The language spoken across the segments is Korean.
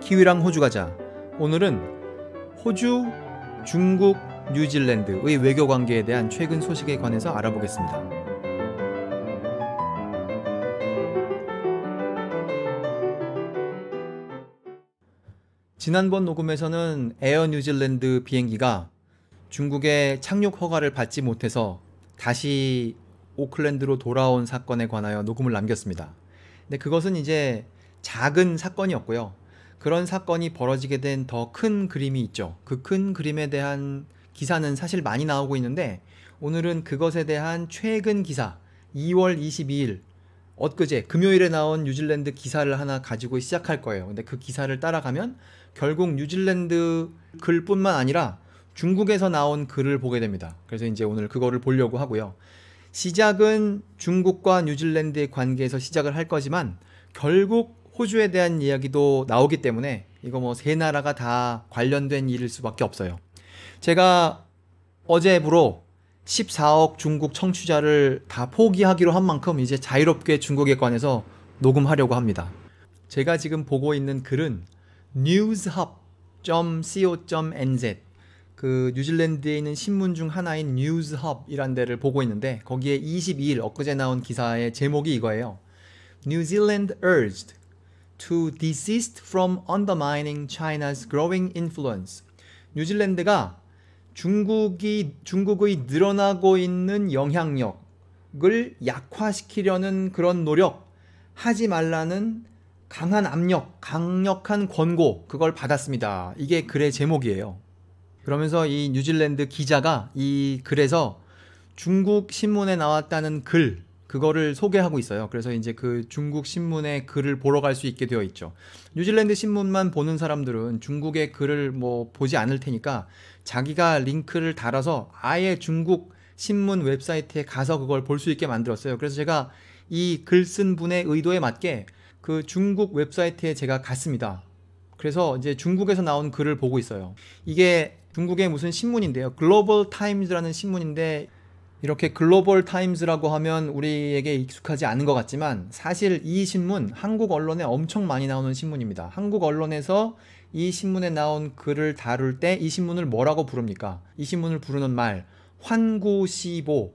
키위랑 호주 가자. 오늘은 호주, 중국, 뉴질랜드의 외교 관계에 대한 최근 소식에 관해서 알아보겠습니다. 지난번 녹음에서는 에어 뉴질랜드 비행기가 중국의 착륙 허가를 받지 못해서 다시 오클랜드로 돌아온 사건에 관하여 녹음을 남겼습니다. 근데 그것은 이제 작은 사건이었고요. 그런 사건이 벌어지게 된 더 큰 그림이 있죠. 그 큰 그림에 대한 기사는 사실 많이 나오고 있는데, 오늘은 그것에 대한 최근 기사 2월 22일 엊그제 금요일에 나온 뉴질랜드 기사를 하나 가지고 시작할 거예요. 근데 그 기사를 따라가면 결국 뉴질랜드 글뿐만 아니라 중국에서 나온 글을 보게 됩니다. 그래서 이제 오늘 그거를 보려고 하고요. 시작은 중국과 뉴질랜드의 관계에서 시작을 할 거지만 결국 호주에 대한 이야기도 나오기 때문에 이거 뭐 세 나라가 다 관련된 일일 수밖에 없어요. 제가 어제부로 14억 중국 청취자를 다 포기하기로 한 만큼 이제 자유롭게 중국에 관해서 녹음하려고 합니다. 제가 지금 보고 있는 글은 newshub.co.nz, 그 뉴질랜드에 있는 신문 중 하나인 newshub이란 데를 보고 있는데, 거기에 22일 엊그제 나온 기사의 제목이 이거예요. New Zealand urged to desist from undermining China's growing influence. 뉴질랜드가 중국의 늘어나고 있는 영향력을 약화시키려는 그런 노력, 하지 말라는 강한 압력, 강력한 권고, 그걸 받았습니다. 이게 글의 제목이에요. 그러면서 이 뉴질랜드 기자가 이 글에서 중국 신문에 나왔다는 글, 그거를 소개하고 있어요. 그래서 이제 그 중국 신문의 글을 보러 갈 수 있게 되어 있죠. 뉴질랜드 신문만 보는 사람들은 중국의 글을 뭐 보지 않을 테니까 자기가 링크를 달아서 아예 중국 신문 웹사이트에 가서 그걸 볼 수 있게 만들었어요. 그래서 제가 이 글 쓴 분의 의도에 맞게 그 중국 웹사이트에 제가 갔습니다. 그래서 이제 중국에서 나온 글을 보고 있어요. 이게 중국의 무슨 신문인데요. 글로벌 타임즈라는 신문인데, 이렇게 글로벌 타임즈라고 하면 우리에게 익숙하지 않은 것 같지만 사실 이 신문 한국 언론에 엄청 많이 나오는 신문입니다. 한국 언론에서 이 신문에 나온 글을 다룰 때 이 신문을 뭐라고 부릅니까? 이 신문을 부르는 말, 환구시보.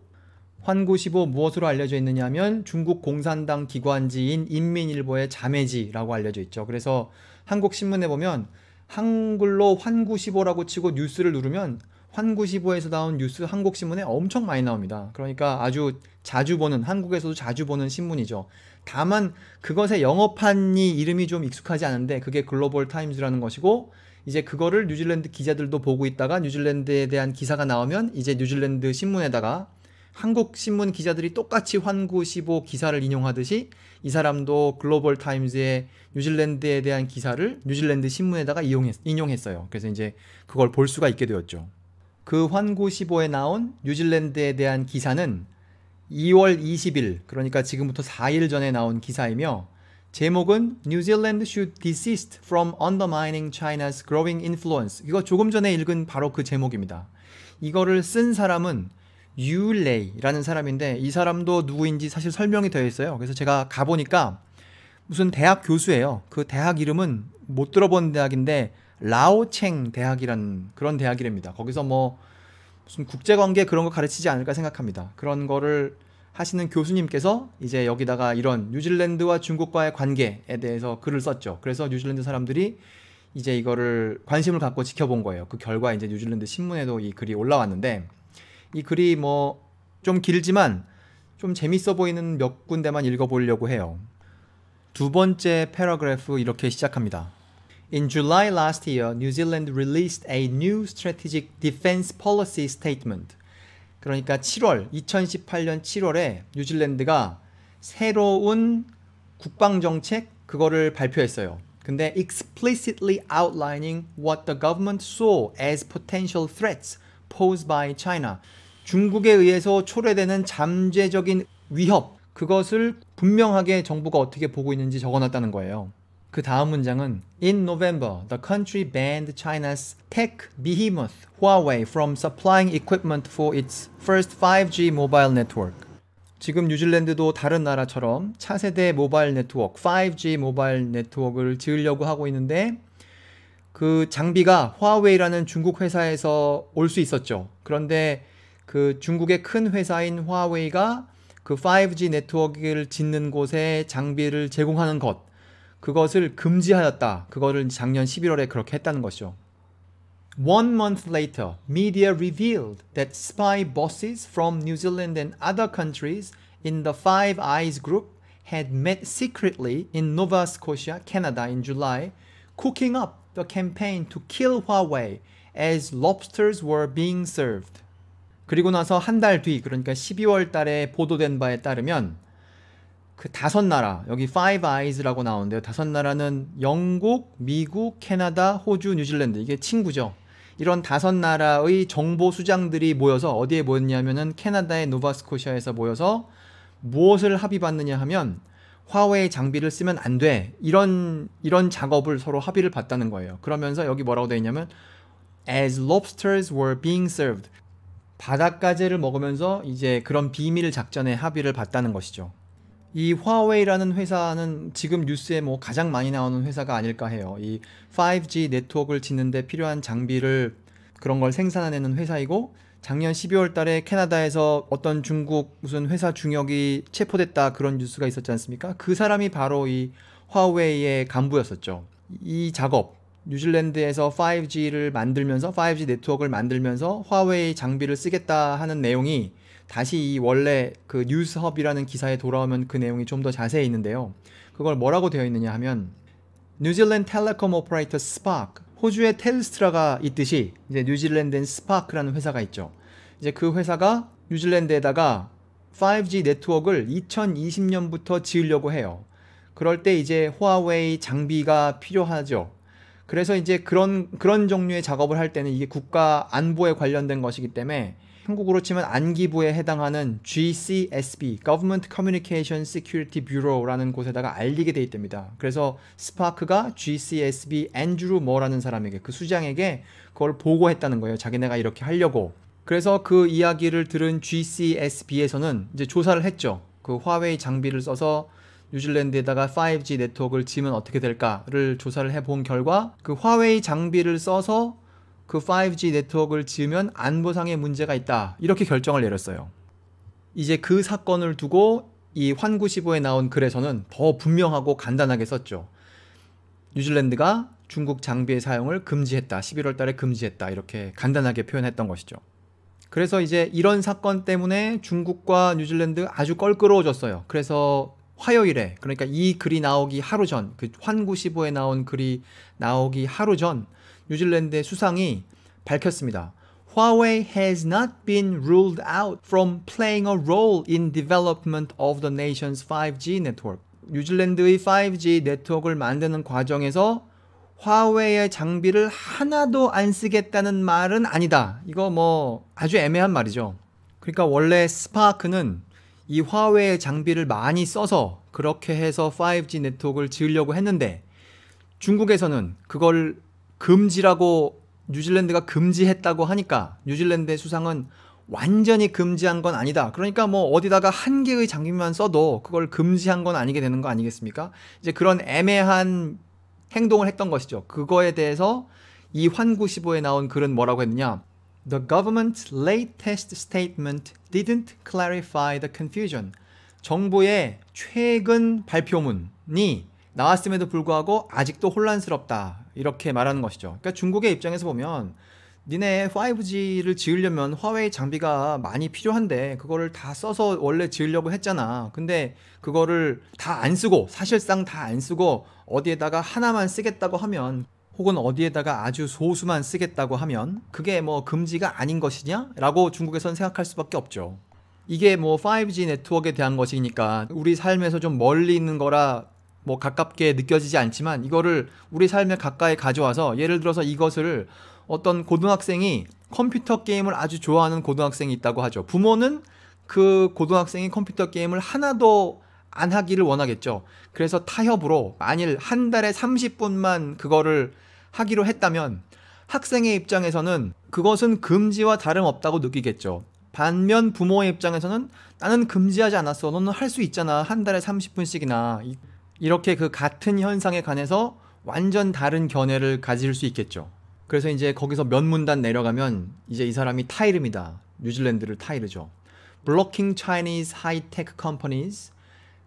환구시보 무엇으로 알려져 있느냐 하면 중국 공산당 기관지인 인민일보의 자매지라고 알려져 있죠. 그래서 한국 신문에 보면 한글로 환구시보라고 치고 뉴스를 누르면 환구시보에서 나온 뉴스 한국신문에 엄청 많이 나옵니다. 그러니까 아주 자주 보는, 한국에서도 자주 보는 신문이죠. 다만 그것의 영어판이 이름이 좀 익숙하지 않은데 그게 글로벌 타임즈라는 것이고, 이제 그거를 뉴질랜드 기자들도 보고 있다가 뉴질랜드에 대한 기사가 나오면 이제 뉴질랜드 신문에다가 한국 신문 기자들이 똑같이 환구시보 기사를 인용하듯이 이 사람도 글로벌 타임즈의 뉴질랜드에 대한 기사를 뉴질랜드 신문에다가 인용했어요. 그래서 이제 그걸 볼 수가 있게 되었죠. 그 환구시보에 나온 뉴질랜드에 대한 기사는 2월 20일, 그러니까 지금부터 4일 전에 나온 기사이며, 제목은 New Zealand should desist from undermining China's growing influence. 이거 조금 전에 읽은 바로 그 제목입니다. 이거를 쓴 사람은 유레이라는 사람인데 이 사람도 누구인지 사실 설명이 되어 있어요. 그래서 제가 가보니까 무슨 대학 교수예요. 그 대학 이름은 못 들어본 대학인데 라오챙 대학이라는 그런 대학이랍니다. 거기서 뭐 무슨 국제관계 그런 거 가르치지 않을까 생각합니다. 그런 거를 하시는 교수님께서 이제 여기다가 이런 뉴질랜드와 중국과의 관계에 대해서 글을 썼죠. 그래서 뉴질랜드 사람들이 이제 이거를 관심을 갖고 지켜본 거예요. 그 결과 이제 뉴질랜드 신문에도 이 글이 올라왔는데, 이 글이 뭐 좀 길지만 좀 재밌어 보이는 몇 군데만 읽어보려고 해요. 두 번째 패러그래프 이렇게 시작합니다. In July last year, New Zealand released a new strategic defense policy statement. 그러니까 2018년 7월에 뉴질랜드가 새로운 국방정책 그거를 발표했어요. 근데 explicitly outlining what the government saw as potential threats posed by China. 중국에 의해서 초래되는 잠재적인 위협, 그것을 분명하게 정부가 어떻게 보고 있는지 적어놨다는 거예요. 그 다음 문장은 In November, the country banned China's tech behemoth Huawei from supplying equipment for its first 5G mobile network. 지금 뉴질랜드도 다른 나라처럼 차세대 모바일 네트워크, 5G 모바일 네트워크를 지으려고 하고 있는데 그 장비가 화웨이라는 중국 회사에서 올 수 있었죠. 그런데 그 중국의 큰 회사인 화웨이가 그 5G 네트워크를 짓는 곳에 장비를 제공하는 그것을 금지하였다. 그거를 작년 11월에 그렇게 했다는 것이죠. One month later, media revealed that spy bosses from New Zealand and other countries in the Five Eyes group had met secretly in Nova Scotia, Canada in July, cooking up the campaign to kill Huawei as lobsters were being served. 그리고 나서 한 달 뒤, 그러니까 12월 달에 보도된 바에 따르면 그 5나라, 여기 Five Eyes라고 나오는데요. 5나라는 영국, 미국, 캐나다, 호주, 뉴질랜드. 이게 친구죠. 이런 5나라의 정보 수장들이 모여서 어디에 모였냐면은 캐나다의 노바스코시아에서 모여서 무엇을 합의봤느냐 하면 화웨이 장비를 쓰면 안 돼. 이런 작업을 서로 합의를 봤다는 거예요. 그러면서 여기 뭐라고 되어 있냐면 As lobsters were being served. 바닷가재를 먹으면서 이제 그런 비밀 작전에 합의를 봤다는 것이죠. 이 화웨이라는 회사는 지금 뉴스에 뭐 가장 많이 나오는 회사가 아닐까 해요. 이 5G 네트워크를 짓는데 필요한 장비를 그런 걸 생산해내는 회사이고 작년 12월 달에 캐나다에서 어떤 중국 무슨 회사 중역이 체포됐다 그런 뉴스가 있었지 않습니까? 그 사람이 바로 이 화웨이의 간부였었죠. 이 작업, 뉴질랜드에서 5G를 만들면서 5G 네트워크를 만들면서 화웨이 장비를 쓰겠다 하는 내용이 다시 이 원래 그 뉴스헙이라는 기사에 돌아오면 그 내용이 좀 더 자세히 있는데요. 그걸 뭐라고 되어 있느냐 하면 뉴질랜드 텔레콤 오퍼레이터 스파크, 호주의 텔스트라가 있듯이 이제 뉴질랜드엔 스파크라는 회사가 있죠. 이제 그 회사가 뉴질랜드에다가 5G 네트워크를 2020년부터 지으려고 해요. 그럴 때 이제 화웨이 장비가 필요하죠. 그래서 이제 그런 종류의 작업을 할 때는 이게 국가 안보에 관련된 것이기 때문에 한국으로 치면 안기부에 해당하는 GCSB, Government Communication Security Bureau라는 곳에다가 알리게 돼 있답니다. 그래서 스파크가 GCSB 앤드루 머라는 사람에게, 그 수장에게 그걸 보고했다는 거예요. 자기네가 이렇게 하려고. 그래서 그 이야기를 들은 GCSB에서는 이제 조사를 했죠. 그 화웨이 장비를 써서 뉴질랜드에다가 5G 네트워크를 지으면 어떻게 될까를 조사를 해본 결과 그 화웨이 장비를 써서 그 5G 네트워크를 지으면 안보상의 문제가 있다. 이렇게 결정을 내렸어요. 이제 그 사건을 두고 이 환구시보에 나온 글에서는 더 분명하고 간단하게 썼죠. 뉴질랜드가 중국 장비의 사용을 금지했다. 11월 달에 금지했다. 이렇게 간단하게 표현했던 것이죠. 그래서 이제 이런 사건 때문에 중국과 뉴질랜드 아주 껄끄러워졌어요. 그래서 화요일에, 그러니까 이 글이 나오기 하루 전, 그 환구시보에 나온 글이 나오기 하루 전 뉴질랜드의 수상이 밝혔습니다. Huawei has not been ruled out from playing a role in development of the nation's 5G network. 뉴질랜드의 5G 네트워크를 만드는 과정에서 화웨이의 장비를 하나도 안 쓰겠다는 말은 아니다. 이거 뭐 아주 애매한 말이죠. 그러니까 원래 스파크는 이 화웨이의 장비를 많이 써서 그렇게 해서 5G 네트워크를 지으려고 했는데 중국에서는 그걸 금지라고 뉴질랜드가 금지했다고 하니까 뉴질랜드의 수상은 완전히 금지한 건 아니다. 그러니까 뭐 어디다가 한 개의 장비만 써도 그걸 금지한 건 아니게 되는 거 아니겠습니까? 이제 그런 애매한 행동을 했던 것이죠. 그거에 대해서 이 환구시보에 나온 글은 뭐라고 했느냐? The government's latest statement didn't clarify the confusion. 정부의 최근 발표문이 나왔음에도 불구하고 아직도 혼란스럽다. 이렇게 말하는 것이죠. 그러니까 중국의 입장에서 보면 니네 5G를 지으려면 화웨이 장비가 많이 필요한데 그거를 다 써서 원래 지으려고 했잖아. 근데 그거를 다 안 쓰고, 사실상 다 안 쓰고 어디에다가 하나만 쓰겠다고 하면, 혹은 어디에다가 아주 소수만 쓰겠다고 하면 그게 뭐 금지가 아닌 것이냐? 라고 중국에서는 생각할 수밖에 없죠. 이게 뭐 5G 네트워크에 대한 것이니까 우리 삶에서 좀 멀리 있는 거라 뭐 가깝게 느껴지지 않지만 이거를 우리 삶에 가까이 가져와서, 예를 들어서 이것을 어떤 고등학생이 컴퓨터 게임을 아주 좋아하는 고등학생이 있다고 하죠. 부모는 그 고등학생이 컴퓨터 게임을 하나도 안 하기를 원하겠죠. 그래서 타협으로 만일 한 달에 30분만 그거를 하기로 했다면 학생의 입장에서는 그것은 금지와 다름없다고 느끼겠죠. 반면 부모의 입장에서는 나는 금지하지 않았어. 너는 할 수 있잖아. 한 달에 30분씩이나. 이렇게 그 같은 현상에 관해서 완전 다른 견해를 가질 수 있겠죠. 그래서 이제 거기서 몇 문단 내려가면 이제 이 사람이 타이릅니다. 뉴질랜드를 타이르죠. Blocking Chinese high-tech companies,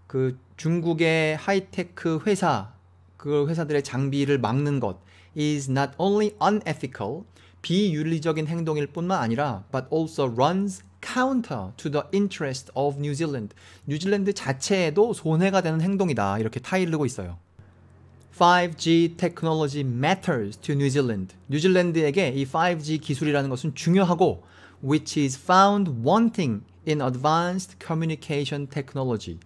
그 중국의 하이테크 회사, 그 회사들의 장비를 막는 것 is not only unethical, 비윤리적인 행동일 뿐만 아니라 but also runs counter to the interest of New Zealand. 뉴질랜드 자체에도 손해가 되는 행동이다. 이렇게 타이르고 있어요. 5G technology matters to New Zealand. 뉴질랜드에게 이 5G 기술이라는 것은 중요하고 which is found wanting in advanced communication technology.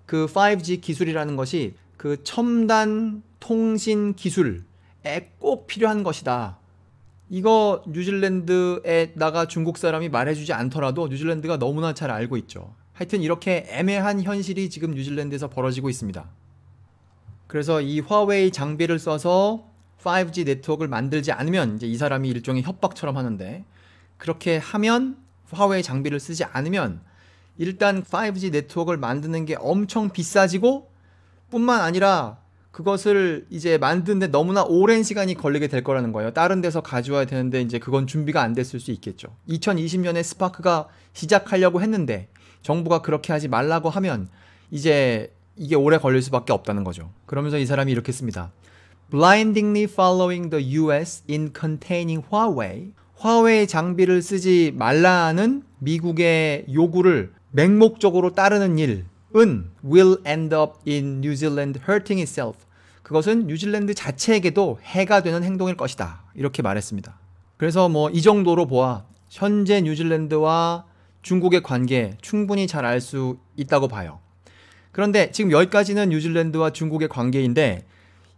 그 5G 기술이라는 것이 그 첨단 통신 기술에 꼭 필요한 것이다. 이거 뉴질랜드에다가 중국 사람이 말해주지 않더라도 뉴질랜드가 너무나 잘 알고 있죠. 하여튼 이렇게 애매한 현실이 지금 뉴질랜드에서 벌어지고 있습니다. 그래서 이 화웨이 장비를 써서 5G 네트워크를 만들지 않으면 이제 이 사람이 일종의 협박처럼 하는데, 그렇게 하면 화웨이 장비를 쓰지 않으면 일단 5G 네트워크를 만드는 게 엄청 비싸지고 뿐만 아니라 그것을 이제 만드는데 너무나 오랜 시간이 걸리게 될 거라는 거예요. 다른 데서 가져와야 되는데 이제 그건 준비가 안 됐을 수 있겠죠. 2020년에 스파크가 시작하려고 했는데 정부가 그렇게 하지 말라고 하면 이제 이게 오래 걸릴 수밖에 없다는 거죠. 그러면서 이 사람이 이렇게 씁니다. Blindingly following the US in containing Huawei. 화웨이 장비를 쓰지 말라는 미국의 요구를 맹목적으로 따르는 일은 will end up in New Zealand hurting itself. 그것은 뉴질랜드 자체에게도 해가 되는 행동일 것이다. 이렇게 말했습니다. 그래서 뭐 이 정도로 보아 현재 뉴질랜드와 중국의 관계 충분히 잘 알 수 있다고 봐요. 그런데 지금 여기까지는 뉴질랜드와 중국의 관계인데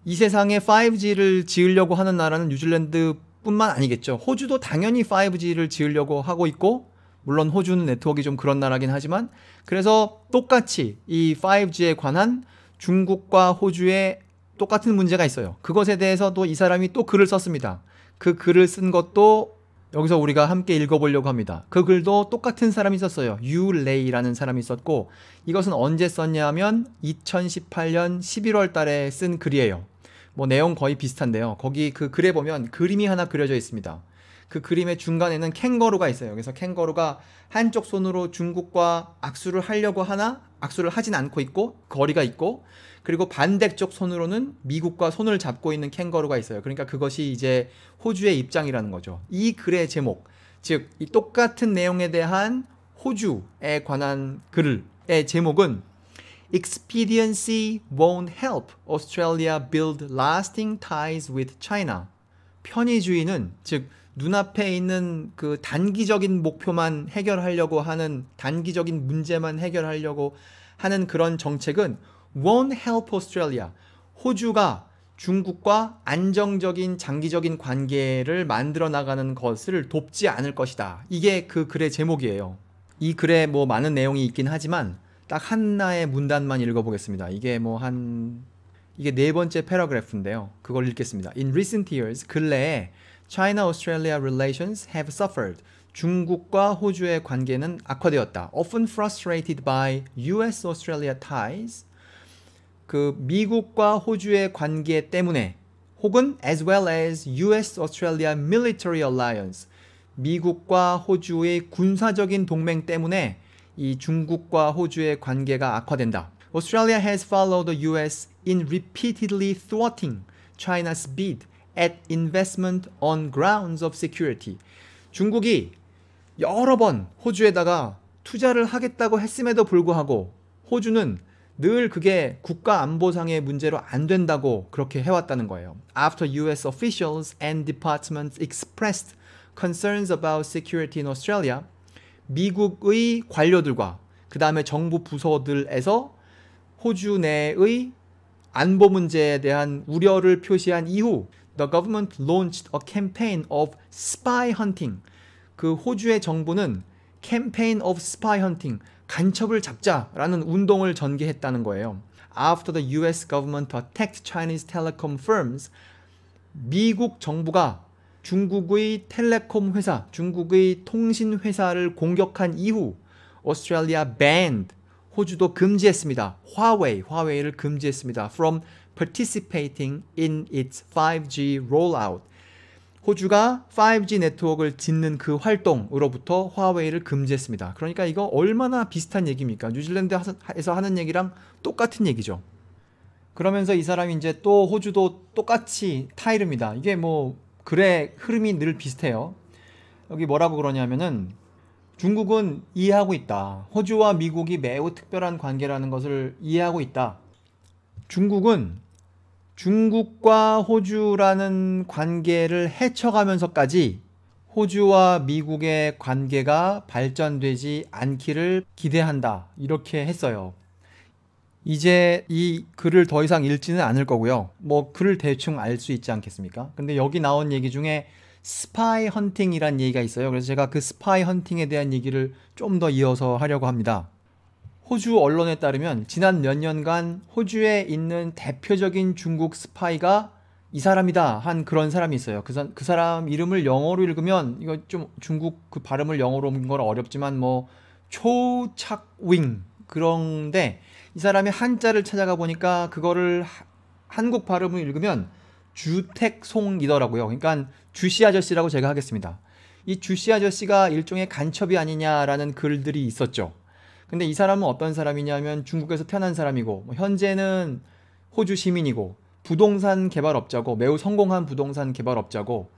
이 세상에 5G를 지으려고 하는 나라는 뉴질랜드 뿐만 아니겠죠. 호주도 당연히 5G를 지으려고 하고 있고, 물론 호주는 네트워크가 좀 그런 나라긴 하지만, 그래서 똑같이 이 5G에 관한 중국과 호주의 똑같은 문제가 있어요. 그것에 대해서도 이 사람이 또 글을 썼습니다. 그 글을 쓴 것도 여기서 우리가 함께 읽어보려고 합니다. 그 글도 똑같은 사람이 썼어요. 유 레이라는 사람이 썼고, 이것은 언제 썼냐면 2018년 11월 달에 쓴 글이에요. 뭐 내용 거의 비슷한데요. 거기 그 글에 보면 그림이 하나 그려져 있습니다. 그 그림의 중간에는 캥거루가 있어요. 그래서 캥거루가 한쪽 손으로 중국과 악수를 하려고 하나 악수를 하진 않고 있고 거리가 있고, 그리고 반대쪽 손으로는 미국과 손을 잡고 있는 캥거루가 있어요. 그러니까 그것이 이제 호주의 입장이라는 거죠. 이 글의 제목, 즉 이 똑같은 내용에 대한 호주에 관한 글의 제목은 Expediency won't help Australia build lasting ties with China. 편의주의는, 즉 눈앞에 있는 그 단기적인 목표만 해결하려고 하는, 단기적인 문제만 해결하려고 하는 그런 정책은 won't help Australia. 호주가 중국과 안정적인 장기적인 관계를 만들어 나가는 것을 돕지 않을 것이다. 이게 그 글의 제목이에요. 이 글에 뭐 많은 내용이 있긴 하지만 딱 하나의 문단만 읽어보겠습니다. 이게 이게 네 번째 패러그래프인데요. 그걸 읽겠습니다. In recent years, 근래에 China-Australia relations have suffered. 중국과 호주의 관계는 악화되었다. Often frustrated by US-Australia ties. 그 미국과 호주의 관계 때문에, 혹은 as well as US-Australia military alliance. 미국과 호주의 군사적인 동맹 때문에 이 중국과 호주의 관계가 악화된다. Australia has followed the US in repeatedly thwarting China's bid at investment on grounds of security. 중국이 여러 번 호주에다가 투자를 하겠다고 했음에도 불구하고 호주는 늘 그게 국가 안보상의 문제로 안 된다고 그렇게 해왔다는 거예요. After US officials and departments expressed concerns about security in Australia, 미국의 관료들과 그 다음에 정부 부서들에서 호주 내의 안보 문제에 대한 우려를 표시한 이후 The government launched a campaign of spy hunting. 그 호주의 정부는 campaign of spy hunting, 간첩을 잡자라는 운동을 전개했다는 거예요. After the US government attacked Chinese telecom firms, 미국 정부가 중국의 텔레콤 회사, 중국의 통신 회사를 공격한 이후 Australia banned, 호주도 금지했습니다. 화웨이를 금지했습니다. From participating in its 5G rollout. 호주가 5G 네트워크를 짓는 그 활동으로부터 화웨이를 금지했습니다. 그러니까 이거 얼마나 비슷한 얘기입니까? 뉴질랜드에서 하는 얘기랑 똑같은 얘기죠. 그러면서 이 사람이 이제 또 호주도 똑같이 타이릅니다. 이게 뭐 글의 흐름이 늘 비슷해요. 여기 뭐라고 그러냐면은 중국은 이해하고 있다. 호주와 미국이 매우 특별한 관계라는 것을 이해하고 있다. 중국은 중국과 호주라는 관계를 헤쳐가면서까지 호주와 미국의 관계가 발전되지 않기를 기대한다. 이렇게 했어요. 이제 이 글을 더 이상 읽지는 않을 거고요. 뭐 글을 대충 알 수 있지 않겠습니까? 근데 여기 나온 얘기 중에 스파이 헌팅이란 얘기가 있어요. 그래서 제가 그 스파이 헌팅에 대한 얘기를 좀 더 이어서 하려고 합니다. 호주 언론에 따르면 지난 몇 년간 호주에 있는 대표적인 중국 스파이가 이 사람이다 한 그런 사람이 있어요. 그 사람 이름을 영어로 읽으면 이거 좀 중국 그 발음을 영어로 옮긴 건 어렵지만 뭐 초착윙 그런데 이 사람이 한자를 찾아가 보니까 그거를 한국 발음을 읽으면 주택송이더라고요. 그러니까 주씨 아저씨라고 제가 하겠습니다. 이 주씨 아저씨가 일종의 간첩이 아니냐라는 글들이 있었죠. 근데 이 사람은 어떤 사람이냐면 중국에서 태어난 사람이고 현재는 호주 시민이고 부동산 개발업자고 매우 성공한 부동산 개발업자고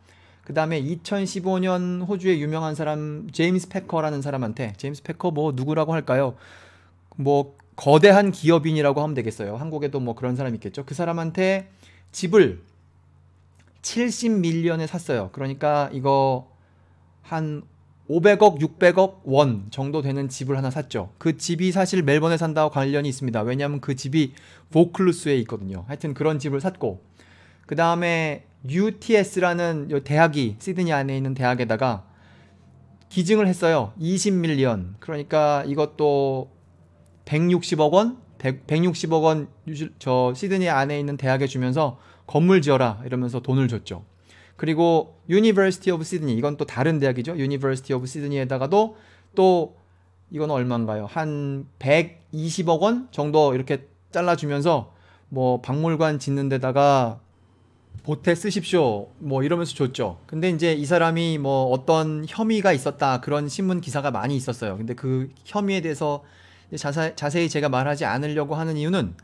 그 다음에 2015년 호주의 유명한 사람 제임스 패커라는 사람한테 제임스 패커 뭐 누구라고 할까요? 뭐 거대한 기업인이라고 하면 되겠어요. 한국에도 뭐 그런 사람이 있겠죠. 그 사람한테 집을 70밀리언에 샀어요. 그러니까 이거 한 500억, 600억 원 정도 되는 집을 하나 샀죠. 그 집이 사실 멜번에 산다고 관련이 있습니다. 왜냐하면 그 집이 보클루스에 있거든요. 하여튼 그런 집을 샀고 그 다음에 UTS라는 대학이 시드니 안에 있는 대학에다가 기증을 했어요. 20밀리언. 그러니까 이것도 160억 원? 160억 원 저 시드니 안에 있는 대학에 주면서 건물 지어라 이러면서 돈을 줬죠. 그리고 University of Sydney 이건 또 다른 대학이죠. University of Sydney에다가도 또 이건 얼마인가요? 한 120억 원 정도 이렇게 잘라주면서 뭐 박물관 짓는 데다가 보태 쓰십시오 뭐 이러면서 줬죠. 근데 이제 이 사람이 뭐 어떤 혐의가 있었다 그런 신문 기사가 많이 있었어요. 근데 그 혐의에 대해서 자세히 제가 말하지 않으려고 하는 이유는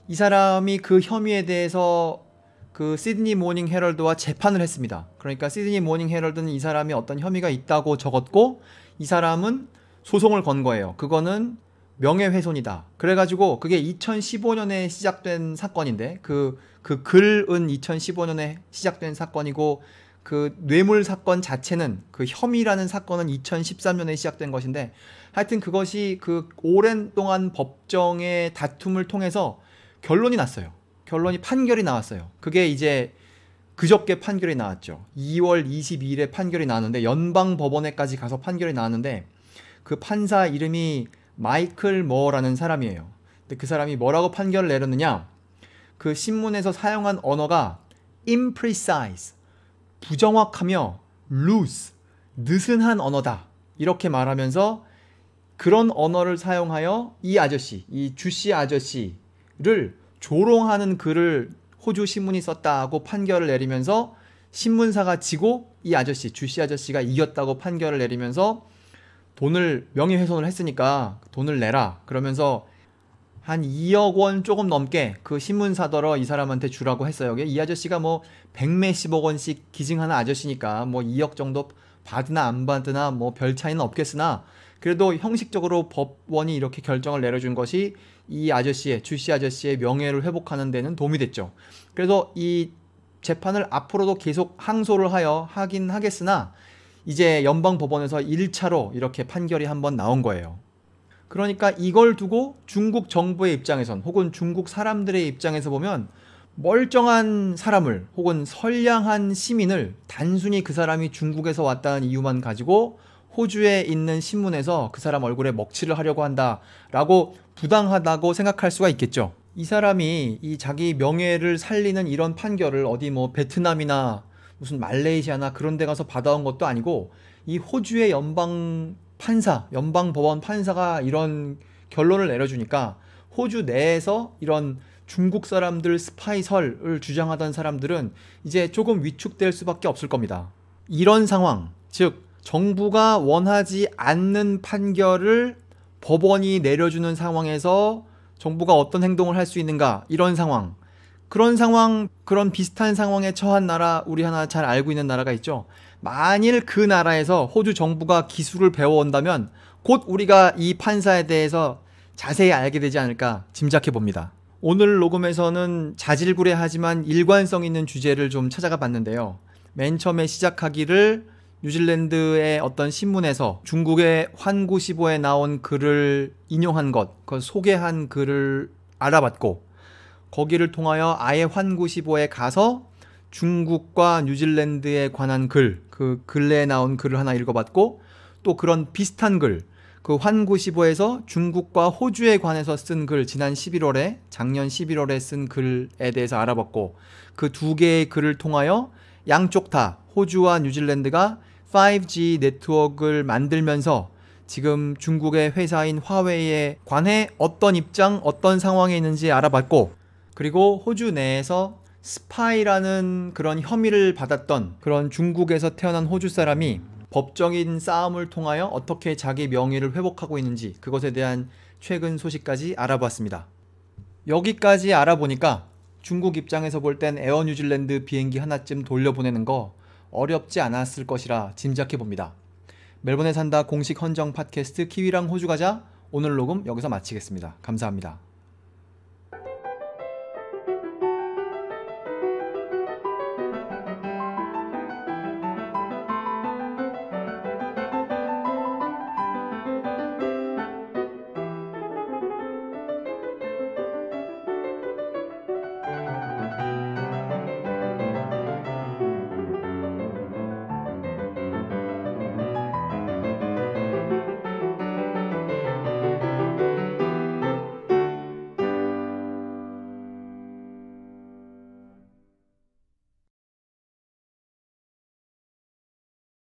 이 사람이 그 혐의에 대해서 그 시드니 모닝 헤럴드와 재판을 했습니다. 그러니까 시드니 모닝 헤럴드는 이 사람이 어떤 혐의가 있다고 적었고 이 사람은 소송을 건 거예요. 그거는 명예훼손이다. 그래가지고 그게 2015년에 시작된 사건인데 그 글은 2015년에 시작된 사건이고 그 뇌물 사건 자체는 그 혐의라는 사건은 2013년에 시작된 것인데 하여튼 그것이 그 오랜 동안 법정의 다툼을 통해서 결론이 났어요. 판결이 나왔어요. 그게 이제 그저께 판결이 나왔죠. 2월 22일에 판결이 나왔는데 연방법원에까지 가서 판결이 나왔는데 그 판사 이름이 마이클 머라는 사람이에요. 근데 그 사람이 뭐라고 판결을 내렸느냐? 그 신문에서 사용한 언어가 imprecise, 부정확하며 loose, 느슨한 언어다. 이렇게 말하면서 그런 언어를 사용하여 이 아저씨, 이 주씨 아저씨를 조롱하는 글을 호주 신문이 썼다고 판결을 내리면서 신문사가 지고 이 아저씨, 주씨 아저씨가 이겼다고 판결을 내리면서 돈을 명예훼손을 했으니까 돈을 내라. 그러면서 한 2억 원 조금 넘게 그 신문사더러 이 사람한테 주라고 했어요. 이 아저씨가 뭐 100몇십억 원씩 기증하는 아저씨니까 뭐 2억 정도 받으나 안 받으나 뭐 별 차이는 없겠으나 그래도 형식적으로 법원이 이렇게 결정을 내려준 것이 이 아저씨의 주씨 아저씨의 명예를 회복하는 데는 도움이 됐죠. 그래서 이 재판을 앞으로도 계속 항소를 하긴 하겠으나 이제 연방법원에서 1차로 이렇게 판결이 한번 나온 거예요. 그러니까 이걸 두고 중국 정부의 입장에선 혹은 중국 사람들의 입장에서 보면 멀쩡한 사람을 혹은 선량한 시민을 단순히 그 사람이 중국에서 왔다는 이유만 가지고 호주에 있는 신문에서 그 사람 얼굴에 먹칠을 하려고 한다라고 부당하다고 생각할 수가 있겠죠. 이 사람이 이 자기 명예를 살리는 이런 판결을 어디 뭐 베트남이나 무슨 말레이시아나 그런 데 가서 받아온 것도 아니고 이 호주의 연방 판사, 연방 법원 판사가 이런 결론을 내려주니까 호주 내에서 이런 중국 사람들 스파이설을 주장하던 사람들은 이제 조금 위축될 수밖에 없을 겁니다. 이런 상황, 즉 정부가 원하지 않는 판결을 법원이 내려주는 상황에서 정부가 어떤 행동을 할 수 있는가, 이런 상황, 그런 비슷한 상황에 처한 나라, 우리 하나 잘 알고 있는 나라가 있죠. 만일 그 나라에서 호주 정부가 기술을 배워온다면 곧 우리가 이 판사에 대해서 자세히 알게 되지 않을까 짐작해 봅니다. 오늘 녹음에서는 자질구레하지만 일관성 있는 주제를 좀 찾아가 봤는데요. 맨 처음에 시작하기를 뉴질랜드의 어떤 신문에서 중국의 환구시보에 나온 글을 인용한 것, 그걸 소개한 글을 알아봤고, 거기를 통하여 아예 환구시보에 가서 중국과 뉴질랜드에 관한 글, 그 근래에 나온 글을 하나 읽어봤고, 또 그런 비슷한 글, 그 환구시보에서 중국과 호주에 관해서 쓴 글, 작년 11월에 쓴 글에 대해서 알아봤고, 그 두 개의 글을 통하여 양쪽 다 호주와 뉴질랜드가 5G 네트워크를 만들면서 지금 중국의 회사인 화웨이에 관해 어떤 입장, 어떤 상황에 있는지 알아봤고, 그리고 호주 내에서 스파이라는 그런 혐의를 받았던 그런 중국에서 태어난 호주 사람이 법적인 싸움을 통하여 어떻게 자기 명예를 회복하고 있는지, 그것에 대한 최근 소식까지 알아봤습니다. 여기까지 알아보니까 중국 입장에서 볼 땐 에어 뉴질랜드 비행기 하나쯤 돌려보내는 거 어렵지 않았을 것이라 짐작해 봅니다. 멜번에 산다 공식 헌정 팟캐스트 키위랑 호주 가자, 오늘 녹음 여기서 마치겠습니다. 감사합니다.